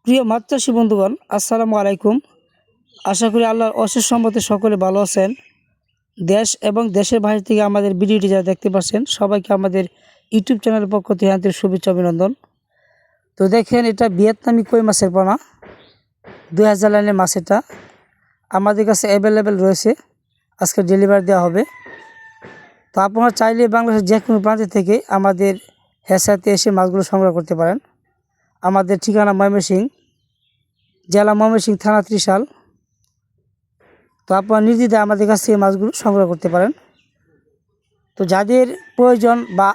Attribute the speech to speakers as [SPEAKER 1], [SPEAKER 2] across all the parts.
[SPEAKER 1] প্রিয় মাছ চাষী বন্ধুগণ, আসসালামু আলাইকুম। আশা করি আল্লাহর অশেষ সম্মতে সকলে ভালো আছেন। দেশ এবং দেশের বাইরে থেকে আমাদের ভিডিওটি যারা দেখতে পাচ্ছেন সবাইকে আমাদের ইউটিউব চ্যানেলের পক্ষ থেকে আন্তরিক শুভেচ্ছা অভিনন্দন। তো দেখেন, এটা ভিয়েতনামি কই মাছের পোনা, 2000 লাইনের মাছ। এটা আমাদের কাছে অ্যাভেলেবেল রয়েছে, আজকে ডেলিভারি দেওয়া হবে। তো আপনারা চাইলে বাংলাদেশের যে কোনো প্রান্ত থেকে আমাদের হেসাতে এসে মাছগুলো সংগ্রহ করতে পারেন। আমাদের ঠিকানা ময়মনসিংহ, জেলা ময়মনসিংহ, থানা ত্রিশাল। তো আপনারা নির্দ্বিধায় আমাদের কাছ থেকে মাছগুলো সংগ্রহ করতে পারেন। তো যাদের প্রয়োজন বা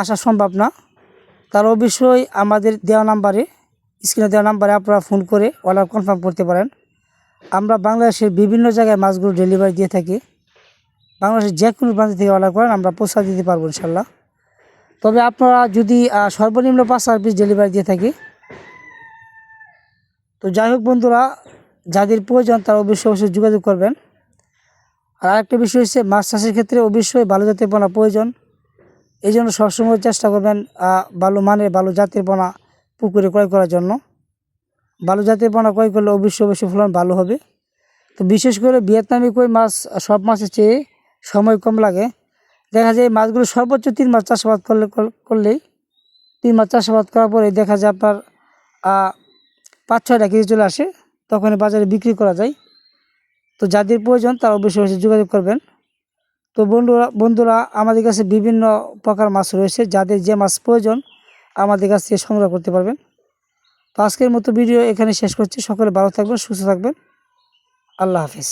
[SPEAKER 1] আসা সম্ভব না, তারা অবশ্যই আমাদের দেওয়া নাম্বারে, স্ক্রিনে দেওয়া নাম্বারে আপনারা ফোন করে অর্ডার কনফার্ম করতে পারেন। আমরা বাংলাদেশের বিভিন্ন জায়গায় মাছগুলো ডেলিভারি দিয়ে থাকি। বাংলাদেশের যে কোনো প্রান্ত থেকে অর্ডার করেন, আমরা পৌঁছা দিতে পারবো ইনশাল্লাহ। তবে আপনারা যদি সর্বনিম্ন 5 পিস ডেলিভারি দিয়ে থাকি। তো যাই হোক বন্ধুরা, যাদের প্রয়োজন তারা অবশ্যই যোগাযোগ করবেন। আর আরেকটা বিষয় হচ্ছে, মাছ চাষের ক্ষেত্রে অবশ্যই ভালো জাতের পোনা প্রয়োজন। এই জন্য সবসময় চেষ্টা করবেন ভালো মানের, ভালো জাতের পোনা পুকুরে ক্রয় করার জন্য। ভালো জাতের পোনা ক্রয় করলে অবশ্যই ফলন ভালো হবে। তো বিশেষ করে ভিয়েতনামি কই মাছ সব মাছের চেয়ে সময় কম লাগে। দেখা যায় মাছগুলো সর্বোচ্চ 3 মাস চাষাবাদ করলেই 3 মাস চাষাবাদ করার পরে দেখা যায় আপনার 5-6টা কেজি চলে আসে, তখন বাজারে বিক্রি করা যায়। তো যাদের প্রয়োজন তারা অবশ্যই যোগাযোগ করবেন। তো বন্ধুরা আমাদের কাছে বিভিন্ন প্রকার মাছ রয়েছে, যাদের যে মাছ প্রয়োজন আমাদের কাছ থেকে সংগ্রহ করতে পারবেন। তো আজকের মতো ভিডিও এখানে শেষ করছি। সকলে ভালো থাকবেন, সুস্থ থাকবেন। আল্লাহ হাফিজ।